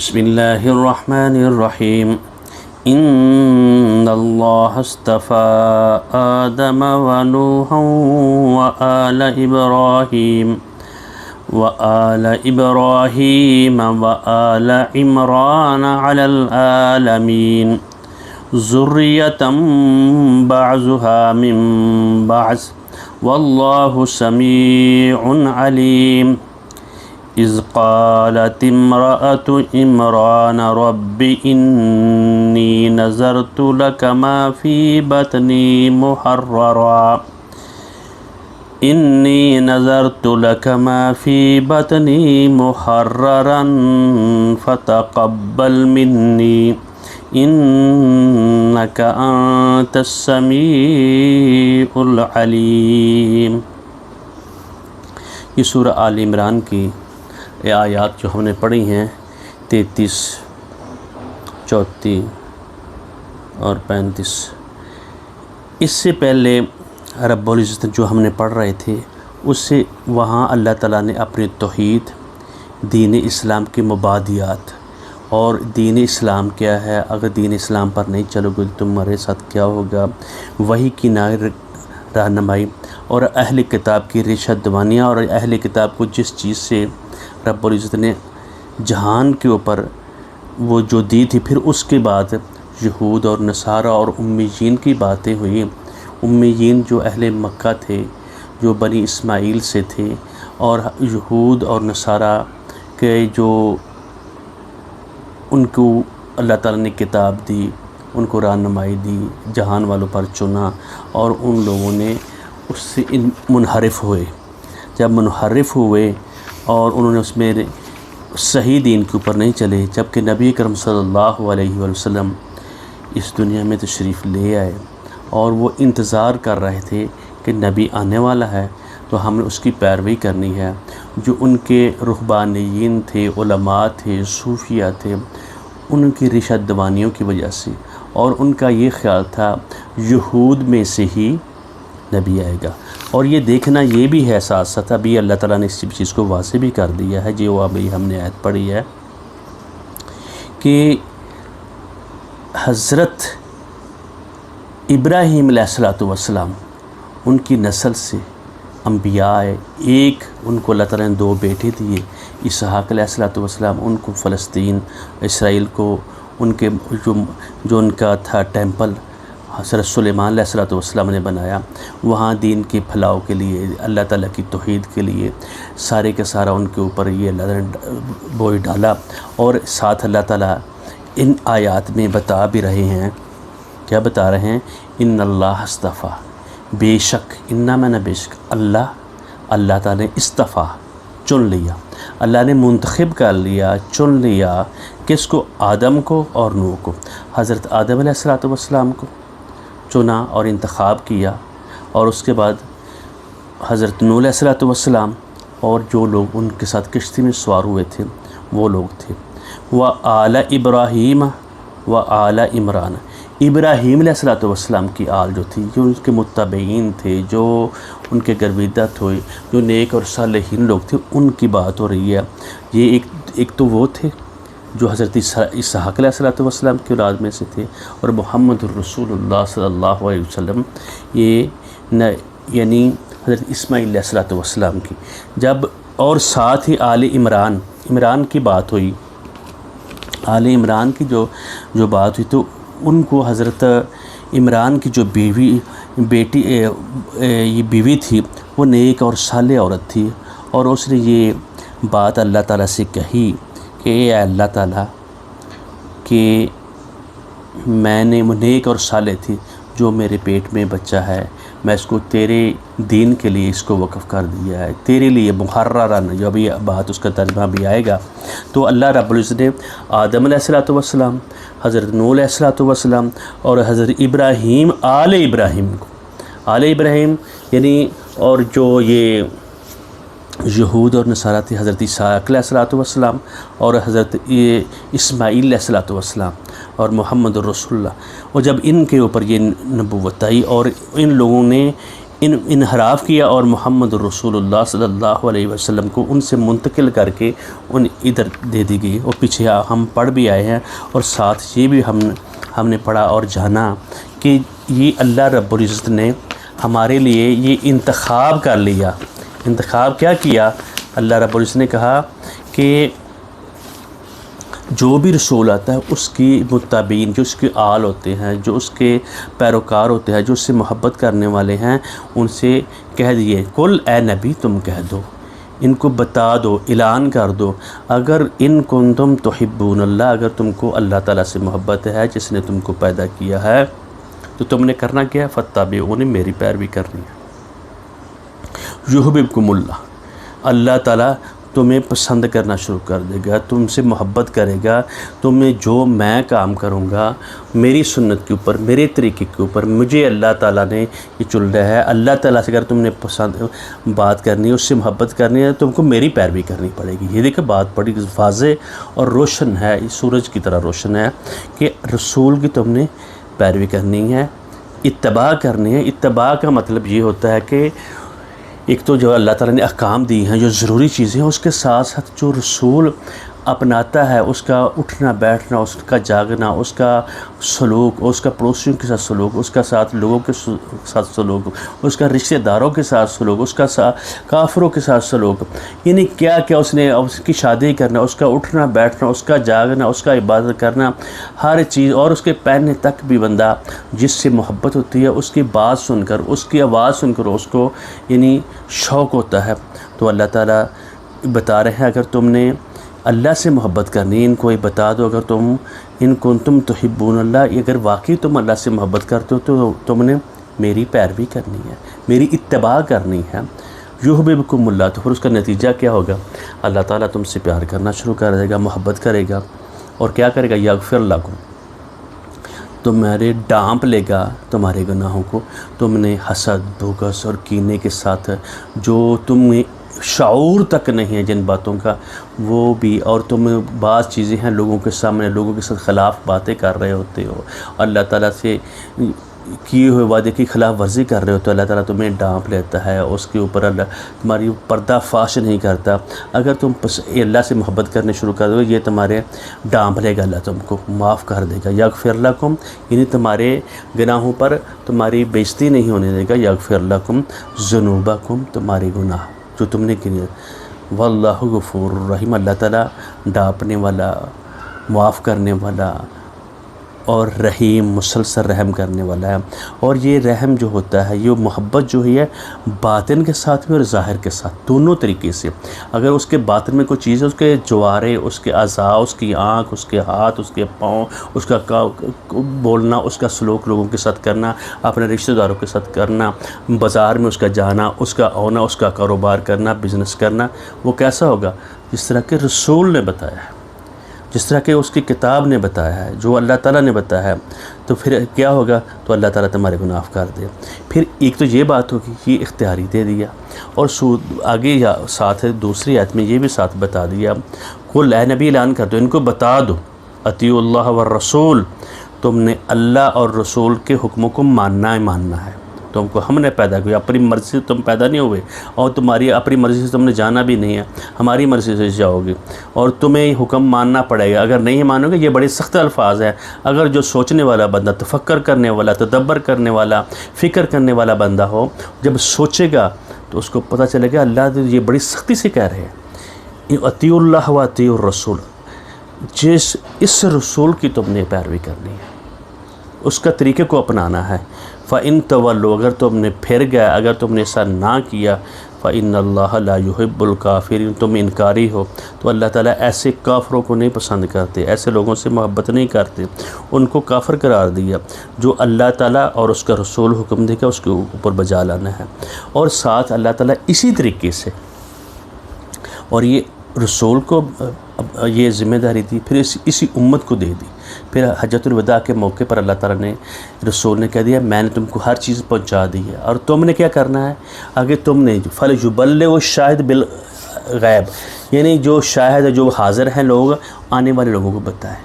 بسم اللہ الرحمن الرحیم ان اللہ اصطفى آدم ونوحا وآل إبراهيم وآل عمران على العالمين ذرية بعضها من بعض والله سميع عليم إذ قالت امرأة عمران رب إني نذرت لك ما في بطني محررا فتقبل مني إنك أنت السميع العليم۔ یہ سورہ آل عمران کی آیات جو ہم نے پڑھی ہیں 33، 34 اور 35، اس سے پہلے رب العزت جو ہم نے پڑھ رہے تھے اس سے وہاں اللہ تعالیٰ نے اپنے توحید، دین اسلام کے مبادیات اور دین اسلام کیا ہے، اگر دین اسلام پر نہیں چلو گے تمہارے ساتھ کیا ہوگا، وحی کی رہنمائی اور اہل کتاب کی رشد دوانیاں، اور اہل کتاب کو جس چیز سے رب العزت نے جہان کے اوپر وہ جو دی تھی، پھر اس کے بعد یہود اور نصارہ اور امیین کی باتیں ہوئی۔ امیین جو اہل مکہ تھے، جو بنی اسماعیل سے تھے، اور یہود اور نصارہ کے جو ان کو اللہ تعالیٰ نے کتاب دی، ان کو رہنمائی دی، جہان والوں پر چنا، اور ان لوگوں نے اس سے منحرف ہوئے۔ جب منحرف ہوئے اور انہوں نے اس میں صحیح دین کے اوپر نہیں چلے، جبکہ نبی کرم صلی اللہ علیہ وآلہ وسلم اس دنیا میں تشریف لے آئے اور وہ انتظار کر رہے تھے کہ نبی آنے والا ہے تو ہم نے اس کی پیروی کرنی ہے۔ جو ان کے رہبانیین تھے، علماء تھے، صوفیہ تھے، ان کی رشد دوانیوں کی وجہ سے، اور ان کا یہ خیال تھا یہود میں سے ہی نبی آئے گا۔ اور یہ دیکھنا یہ بھی ہے ساتھ ساتھ، ابھی اللہ تعالیٰ نے اس چیز کو واضح بھی کر دیا ہے، جو ابھی ہم نے آیت پڑھی ہے کہ حضرت ابراہیم علیہ السلام ان کی نسل سے انبیاء آئے۔ ایک ان کو اللہ تعالیٰ نے 2 بیٹے دیے، اسحاق علیہ السلام، ان کو فلسطین اسرائیل کو ان کے جو ان کا تھا ٹیمپل حضرت سلیمان علیہ السلام نے بنایا، وہاں دین کے پھیلاؤ کے لیے، اللہ تعالیٰ کی توحید کے لیے سارے کا سارا ان کے اوپر یہ اللہ تعالیٰ نے بوجھ ڈالا۔ اور ساتھ اللہ تعالیٰ ان آیات میں بتا بھی رہے ہیں، کیا بتا رہے ہیں؟ ان اللہ اصطفیٰ، بے شک، انما بے شک اللہ تعالیٰ نے اصطفیٰ چن لیا، اللہ نے منتخب کر لیا، چن لیا، کس کو؟ آدم کو اور نوح کو۔ حضرت آدم علیہ السلام کو چنا اور انتخاب کیا، اور اس کے بعد حضرت نوح علیہ السلام اور جو لوگ ان کے ساتھ کشتی میں سوار ہوئے تھے وہ لوگ تھے۔ وآل ابراہیم وآل عمران، ابراہیم علیہ السلام کی آل جو تھی، جو ان کے متبعین تھے، جو ان کے گرویدت ہوئے، جو نیک اور صالحین لوگ تھے، ان کی بات ہو رہی ہے۔ یہ ایک تو وہ تھے جو حضرت اسحاق علیہ السلام کی اولاد میں سے تھے، اور محمد الرسول اللہ صلی اللہ علیہ وسلم یہ یعنی حضرت اسماعیل علیہ السلام کی جب، اور ساتھ ہی آل عمران کی بات ہوئی۔ آل عمران کی جو بات ہوئی تو ان کو حضرت عمران کی جو بیوی تھی وہ نیک اور صالح عورت تھی، اور اس نے یہ بات اللہ تعالیٰ سے کہی کہ اے اللہ تعالیٰ کہ میں نے نیک اور صالح تھی، جو میرے پیٹ میں بچہ ہے میں اس کو تیرے دین کے لیے اس کو وقف کر دیا ہے، تیرے لیے محررن، جو ابھی بات اس کا ترجمہ بھی آئے گا۔ تو اللہ رب العزت نے آدم علیہ السلام، حضرت نوح علیہ السلام اور حضرت ابراہیم، آل ابراہیم یعنی، اور جو یہ یہود اور نصارہ تھے، حضرت اسحاق علیہ السلام اور حضرت اسماعیل علیہ السلام اور محمد الرسول اللہ، اور جب ان کے اوپر یہ نبوت آئی اور ان لوگوں نے انحراف کیا اور محمد رسول اللہ صلی اللہ علیہ وسلم کو ان سے منتقل کر کے ان ادھر دے دی گئی، اور پیچھے ہم پڑھ بھی آئے ہیں، اور ساتھ یہ بھی ہم نے پڑھا اور جانا کہ یہ اللہ رب العزت نے ہمارے لیے یہ انتخاب کر لیا۔ انتخاب کیا کیا؟ اللہ رب العزت نے کہا کہ جو بھی رسول آتا ہے اس کی متابعین، جو اس کے آل ہوتے ہیں، جو اس کے پیروکار ہوتے ہیں، جو اس سے محبت کرنے والے ہیں، ان سے کہہ دیے، کل اے نبی تم کہہ دو، ان کو بتا دو، اعلان کر دو، اگر ان کنتم تحبون اللہ، اگر تم کو اللہ تعالیٰ سے محبت ہے جس نے تم کو پیدا کیا ہے، تو تم نے کرنا کیا ہے؟ فاتبعونی، میری پیروی کرنی ہے۔ یحببکم اللہ، اللہ تعالیٰ تمہیں پسند کرنا شروع کر دے گا، تم سے محبت کرے گا، تمہیں جو میں کام کروں گا میری سنت کے اوپر، میرے طریقے کے اوپر، مجھے اللہ تعالیٰ نے یہ چن رہا ہے، اللہ تعالیٰ سے اگر تم نے پسند بات کرنی ہے، اس سے محبت کرنی ہے، تم کو میری پیروی کرنی پڑے گی۔ یہ دیکھیں بات بڑی واضح اور روشن ہے، سورج کی طرح روشن ہے کہ رسول کی تم نے پیروی کرنی ہے، اتباع کرنی ہے۔ اتباع کا مطلب یہ ہوتا ہے کہ ایک تو جو اللہ تعالیٰ نے احکام دی ہیں، جو ضروری چیزیں ہیں، اس کے ساتھ ساتھ جو رسول اپناتا ہے، اس کا اٹھنا بیٹھنا، اس کا جاگنا، اس کا سلوک، اس کا پڑوسیوں کے ساتھ سلوک، اس کا ساتھ لوگوں کے ساتھ سلوک، اس کا رشتہ داروں کے ساتھ سلوک، اس کا کافروں کے ساتھ سلوک، یعنی کیا کیا اس نے، اس کی شادی کرنا، اس کا اٹھنا بیٹھنا، اس کا جاگنا، اس کا عبادت کرنا، ہر چیز، اور اس کے پہننے تک بھی بندہ جس سے محبت ہوتی ہے اس کی بات سن کر، اس کی آواز سن کر اس کو یعنی شوق ہوتا ہے۔ تو اللہ تعالیٰ بتا رہے ہیں اگر تم نے اللہ سے محبت کرنی، ان کو یہ بتا دو، اگر تم ان کنتم تحبون اللہ، اگر واقعی تم اللہ سے محبت کرتے ہو تو تم نے میری پیروی کرنی ہے، میری اتباع کرنی ہے۔ یحببکم اللہ، تو پھر اس کا نتیجہ کیا ہوگا؟ اللہ تعالیٰ تم سے پیار کرنا شروع کر دے گا، محبت کرے گا، اور کیا کرے گا؟ یغفر لکم، تمہارے ڈانپ لے گا تمہارے گناہوں کو۔ تم نے حسد، بغض اور کینے کے ساتھ جو تمہیں شعور تک نہیں ہے جن باتوں کا، وہ بھی، اور تم بعض چیزیں ہیں لوگوں کے سامنے، لوگوں کے ساتھ خلاف باتیں کر رہے ہوتے ہو، اللہ تعالیٰ سے کیے ہوئے وعدے کی خلاف ورزی کر رہے ہو، تو اللہ تعالیٰ تمہیں ڈانپ لیتا ہے، اس کے اوپر اللہ تمہاری پردہ فاش نہیں کرتا۔ اگر تم اللہ سے محبت کرنے شروع کر دو، یہ تمہارے ڈانپ لے گا، اللہ تم کو معاف کر دے گا۔ یغفر لکم، یعنی تمہارے گناہوں پر تمہاری بے عزتی نہیں ہونے دے گا۔ یغفر لکم ذنوبکم، تمہارے گناہ جو تم نے کیے۔ واللہ غفور الرحیم، اللہ تعالیٰ ڈانپنے والا، معاف کرنے والا اور رحیم، مسلسل رحم کرنے والا ہے۔ اور یہ رحم جو ہوتا ہے، یہ محبت جو ہے باطن کے ساتھ بھی اور ظاہر کے ساتھ، دونوں طریقے سے۔ اگر اس کے باطن میں کوئی چیز ہے، اس کے جوارے، اس کے اعضاء، اس کی آنکھ، اس کے ہاتھ، اس کے پاؤں، اس کا بولنا، اس کا سلوک لوگوں کے ساتھ کرنا، اپنے رشتہ داروں کے ساتھ کرنا، بازار میں اس کا جانا، اس کا آنا، اس کا کاروبار کرنا، بزنس کرنا، وہ کیسا ہوگا؟ جس طرح کہ رسول نے بتایا ہے، جس طرح کہ اس کی کتاب نے بتایا ہے، جو اللہ تعالیٰ نے بتایا ہے، تو پھر کیا ہوگا؟ تو اللہ تعالیٰ تمہارے گناہ معاف کر دے۔ پھر ایک تو یہ بات ہوگی، یہ اختیاری دے دیا، اور آگے یا ساتھ دوسری آیت میں یہ بھی ساتھ بتا دیا، قل اے نبی اعلان کر دو، ان کو بتا دو، اطیعوا اللہ والرسول، تم نے اللہ اور رسول کے حکموں کو ماننا ہی ماننا ہے۔ تم کو ہم نے پیدا کیا، اپنی مرضی سے تم پیدا نہیں ہوئے، اور تمہاری اپنی مرضی سے تم نے جانا بھی نہیں ہے، ہماری مرضی سے جاؤ گے، اور تمہیں حکم ماننا پڑے گا۔ اگر نہیں مانو گے، یہ بڑے سخت الفاظ ہیں، اگر جو سوچنے والا بندہ، تفکر کرنے والا، تدبر کرنے والا، فکر کرنے والا بندہ ہو، جب سوچے گا تو اس کو پتہ چلے گا اللہ یہ بڑی سختی سے کہہ رہے ہیں، اطیعوا اللہ و اطیعوا الرسول، اس رسول کی تم نے پیروی کرنی ہے، اس کا طریقے کو اپنانا ہے۔ فَإِن تَوَلُّوا، اگر تم نے پھر گیا، اگر تم نے ایسا نہ کیا، فَإِنَّ اللَّهَ لَا يُحِبُّ الْكَافِرِينَ، تم انکاری ہو، تو اللہ تعالیٰ ایسے کافروں کو نہیں پسند کرتے، ایسے لوگوں سے محبت نہیں کرتے، ان کو کافر قرار دیا۔ جو اللہ تعالیٰ اور اس کا رسول حکم دے گا اس کے اوپر بجا لانا ہے، اور ساتھ اللہ تعالیٰ اسی طریقے سے، اور یہ رسول کو یہ ذمہ داری دی، پھر اسی امت کو دے دی۔ پھر حجۃ الوداع کے موقع پر اللہ تعالیٰ نے رسول نے کہہ دیا میں نے تم کو ہر چیز پہنچا دی ہے، اور تم نے کیا کرنا ہے؟ اگر تم نے فَلْيُبَلِّغِ الشَّاهِدُ بِالْغَیْبِ، یعنی جو شاہد ہے، جو حاضر ہیں لوگ، آنے والے لوگوں کو بتائیں،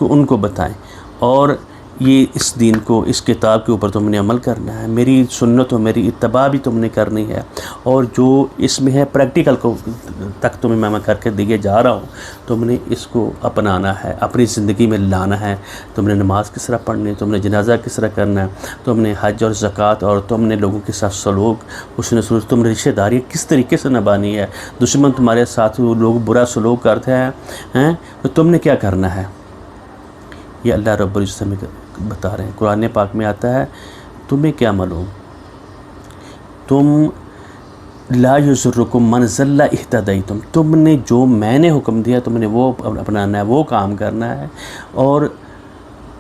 ان کو بتائیں، اور یہ اس دین کو، اس کتاب کے اوپر تم نے عمل کرنا ہے، میری سنت و میری اتباع بھی تم نے کرنی ہے، اور جو اس میں ہے پریکٹیکل کو تک تمہیں میں کر کے دیے جا رہا ہوں، تم نے اس کو اپنانا ہے، اپنی زندگی میں لانا ہے۔ تم نے نماز کس طرح پڑھنی ہے، تم نے جنازہ کس طرح کرنا ہے، تم نے حج اور زکوٰۃ، اور تم نے لوگوں کے ساتھ سلوک، حسن سلوک، تم نے رشتہ داری کس طریقے سے نبھانی ہے، دشمن تمہارے ساتھ لوگ برا سلوک کرتے ہیں تو تم نے کیا کرنا ہے، یہ اللہ رب العزت میں بتا رہے ہیں۔ قرآن پاک میں آتا ہے تمہیں کیا معلوم، تم لا یضرکم من ضل اہتدیتم، تم نے جو میں نے حکم دیا تم نے وہ اپنانا ہے، وہ کام کرنا ہے، اور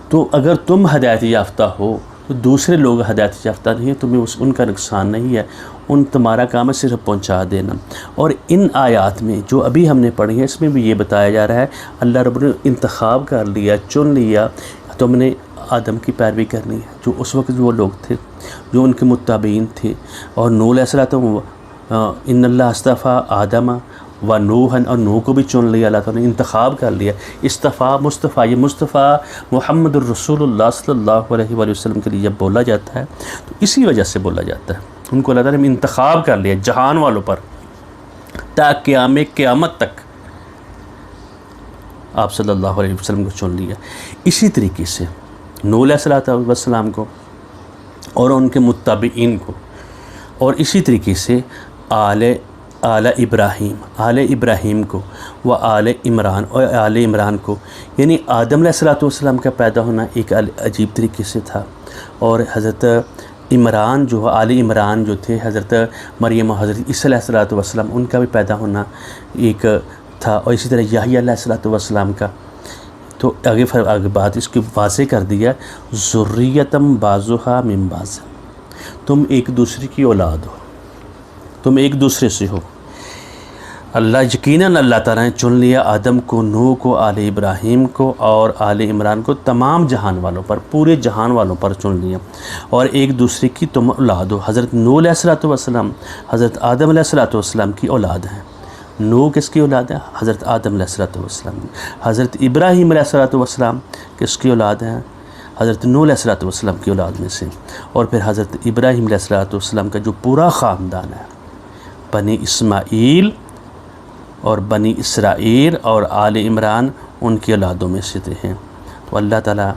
تو اگر تم ہدایت یافتہ ہو تو دوسرے لوگ ہدایت یافتہ نہیں ہیں، تمہیں ان کا نقصان نہیں ہے، ان تمہارا کام ہے صرف پہنچا دینا۔ اور ان آیات میں جو ابھی ہم نے پڑھی ہیں اس میں بھی یہ بتایا جا رہا ہے اللہ رب نے انتخاب کر لیا، چن لیا، تم نے آدم کی پیروی کرنی ہے، جو اس وقت وہ لوگ تھے جو ان کے متابعین تھے، اور نوح علیہ السلام، ان اللہ اصطفیٰ آدم و نوحً، اور نوح کو بھی چن لیا اللہ تعالیٰ نے، انتخاب کر لیا۔ اصطفیٰ، مصطفیٰ، یہ مصطفیٰ محمد الرسول اللہ صلی اللہ علیہ وآلہ وسلم کے لیے جب بولا جاتا ہے تو اسی وجہ سے بولا جاتا ہے، ان کو اللہ تعالیٰ نے انتخاب کر لیا جہان والوں پر، تا قیامت تک آپ صلی اللہ علیہ وسلم کو چن لیا۔ اسی طریقے سے نوح علیہ السلام کو اور ان کے متابعین کو، اور اسی طریقے سے آل ابراہیم کو، و آل عمران، اور آل عمران کو، یعنی آدم علیہ السلام کا پیدا ہونا ایک عجیب طریقے سے تھا، اور حضرت عمران جو آل عمران جو تھے، حضرت مریم و حضرت عیسیٰ علیہ السلام، ان کا بھی پیدا ہونا ایک تھا، اور اسی طرح یحییٰ علیہ السلام کا۔ تو آگے بات اس کی واضح کر دیا، ذریتم بعضھا من بعض، تم ایک دوسرے کی اولاد ہو، تم ایک دوسرے سے ہو۔ اللہ یقیناً اللہ تعالیٰ نے چن لیا آدم کو، نوح کو، آل ابراہیم کو اور آل عمران کو، تمام جہان والوں پر، پورے جہان والوں پر چن لیا، اور ایک دوسرے کی تم اولاد ہو۔ حضرت نوح علیہ السلام حضرت آدم علیہ السلام کی اولاد ہیں۔ نوح کس کی اولاد ہے؟ حضرت آدم علیہ السلام۔ حضرت ابراہیم علیہ السلام کس کی اولاد ہیں؟ حضرت نوح علیہ السلام کی اولاد میں سے۔ اور پھر حضرت ابراہیم علیہ السلام کا جو پورا خاندان ہے، بنی اسماعیل اور بنی اسرائیل اور آل عمران، ان کی اولادوں میں سے ہیں۔ تو اللہ تعالیٰ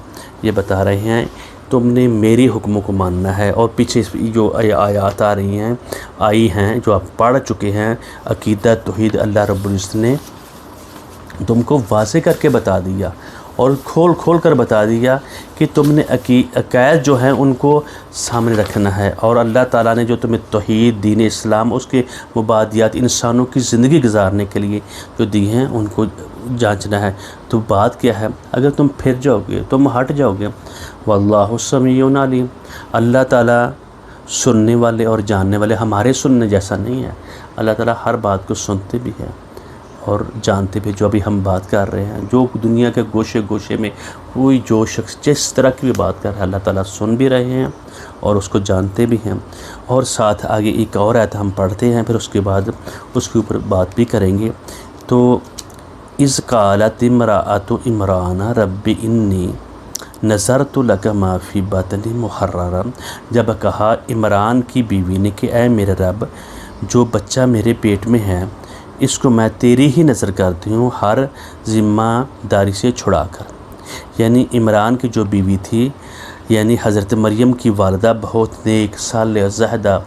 یہ بتا رہے ہیں تم نے میری حکموں کو ماننا ہے، اور پیچھے جو آیات آئی ہیں جو آپ پڑھ چکے ہیں، عقیدہ توحید اللہ رب العزت نے تم کو واضح کر کے بتا دیا، اور کھول کر بتا دیا کہ تم نے عقائد جو ہیں ان کو سامنے رکھنا ہے، اور اللہ تعالیٰ نے جو تمہیں توحید، دین اسلام، اس کے مبادیات، انسانوں کی زندگی گزارنے کے لیے جو دی ہیں ان کو جانچنا ہے۔ تو بات کیا ہے، اگر تم پھر جاؤ گے، تم ہٹ جاؤ گے، واللہ سمیع علیم، اللہ تعالیٰ سننے والے اور جاننے والے، ہمارے سننے جیسا نہیں ہے، اللہ تعالیٰ ہر بات کو سنتے بھی ہیں اور جانتے بھی۔ جو ابھی ہم بات کر رہے ہیں، جو دنیا کے گوشے گوشے میں کوئی جو شخص جس طرح کی بھی بات کر رہا ہے، اللہ تعالیٰ سن بھی رہے ہیں اور اس کو جانتے بھی ہیں۔ اور ساتھ آگے ایک اور آیت ہم پڑھتے ہیں، پھر اس کے بعد اس کے اوپر بات بھی کریں گے۔ تو اذ قالت امرأۃ عمران رب انی نذرت لک ما فی بطنی محررا، جب کہا عمران کی بیوی نے کہ اے میرے رب، جو بچہ میرے پیٹ میں ہے اس کو میں تیری ہی نظر کرتی ہوں، ہر ذمہ داری سے چھڑا کر۔ یعنی عمران کی جو بیوی تھی، یعنی حضرت مریم کی والدہ، بہت نیک صالحہ زاہدہ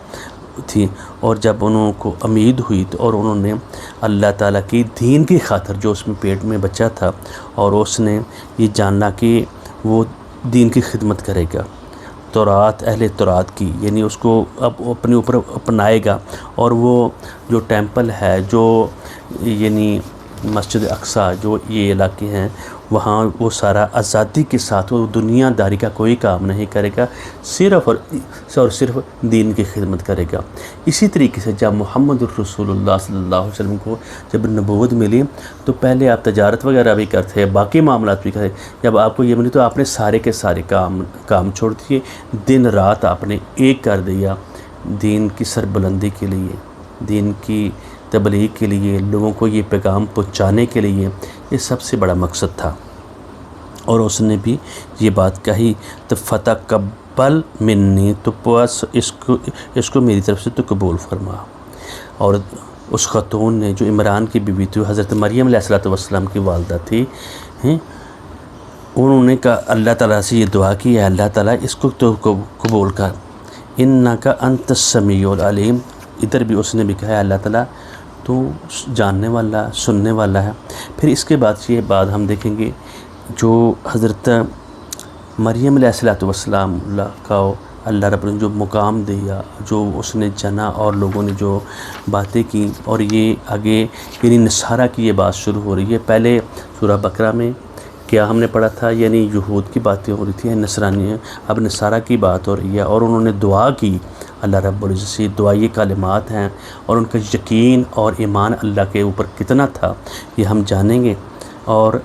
تھی، اور جب انہوں کو امید ہوئی تو اور انہوں نے اللہ تعالیٰ کی دین کی خاطر، جو اس میں پیٹ میں بچہ تھا، اور اس نے یہ جاننا کہ وہ دین کی خدمت کرے گا، تورات، اہل تورات کی، یعنی اس کو اب اپنے اوپر اپنائے گا، اور وہ جو ٹیمپل ہے، جو یعنی مسجد اقصیٰ، جو یہ علاقے ہیں، وہاں وہ سارا آزادی کے ساتھ، وہ دنیا داری کا کوئی کام نہیں کرے گا، صرف اور صرف دین کی خدمت کرے گا۔ اسی طریقے سے جب محمد الرسول اللہ صلی اللہ علیہ وسلم کو جب نبوت ملی تو پہلے آپ تجارت وغیرہ بھی کرتے، باقی معاملات بھی کرتے، جب آپ کو یہ ملی تو آپ نے سارے کے سارے کام چھوڑ دیے، دن رات آپ نے ایک کر دیا، دین کی سربلندی کے لیے، دین کی تبلیغ کے لیے، لوگوں کو یہ پیغام پہنچانے کے لیے۔ یہ سب سے بڑا مقصد تھا۔ اور اس نے بھی یہ بات کہی تو فتقبل منی، تو بس اس کو میری طرف سے تو قبول فرما۔ اور اس خاتون نے جو عمران کی بیوی تھی، حضرت مریم علیہ السلام کی والدہ تھی، انہوں نے کہا اللہ تعالیٰ سے یہ دعا کی ہے اللہ تعالیٰ اس کو تو قبول کر، انک انت السمیع العلیم۔ ادھر بھی اس نے بھی کہا ہے اللہ تعالیٰ تو جاننے والا سننے والا ہے۔ پھر اس کے بعد یہ بات ہم دیکھیں گے جو حضرت مریم علیہ السلام کا اللہ رب نے جو مقام دیا، جو اس نے جنا اور لوگوں نے جو باتیں کی، اور یہ آگے یعنی نصارہ کی یہ بات شروع ہو رہی ہے۔ پہلے سورہ بقرہ میں کیا ہم نے پڑھا تھا، یعنی یہود کی باتیں ہو رہی تھیں، نصرانی، اب نصارہ کی بات ہو رہی ہے، اور انہوں نے دعا کی اللہ رب العزت سے۔ دعائی کلمات ہیں، اور ان کا یقین اور ایمان اللہ کے اوپر کتنا تھا یہ ہم جانیں گے، اور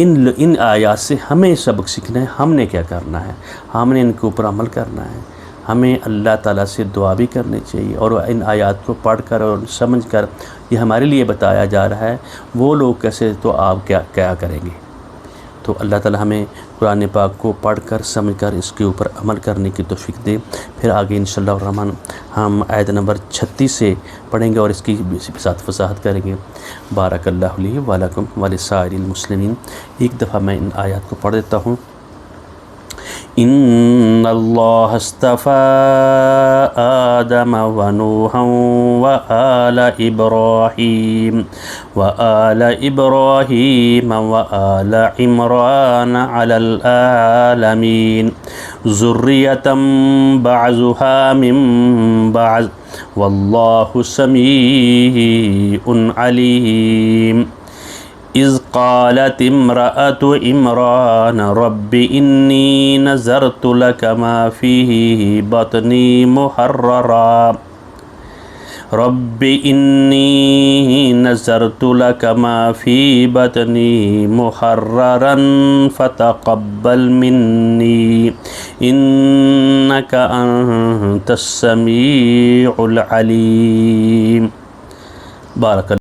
ان آیات سے ہمیں سبق سیکھنا ہے، ہم نے کیا کرنا ہے، ہم نے ان کے اوپر عمل کرنا ہے، ہمیں اللہ تعالیٰ سے دعا بھی کرنی چاہیے، اور ان آیات کو پڑھ کر اور سمجھ کر یہ ہمارے لیے بتایا جا رہا ہے وہ لوگ کیسے تو آپ کیا کریں گے۔ تو اللہ تعالیٰ ہمیں قرآن پاک کو پڑھ کر سمجھ کر اس کے اوپر عمل کرنے کی توفیق دے۔ پھر آگے انشاءاللہ الرحمن ہم آیت نمبر 36 سے پڑھیں گے اور اس کی ساتھ وضاحت کریں گے۔ بارک اللہ لی ولکم ولسائر المسلمین۔ ایک دفعہ میں ان آیات کو پڑھ دیتا ہوں۔ ان اللہ اصطفى آدم ونوحا وآل ابراہیم وآل عمران علی العالمین ذریۃ بعضها من بعض واللہ سمیع علیم۔ اذ قالت امرأة عمران رب انی نذرت لك ما فی بطنی محررا رب انی نذرت لك ما فی بطنی محررا فتقبل منی انک انت السمیع العلیم۔ بارک اللہ۔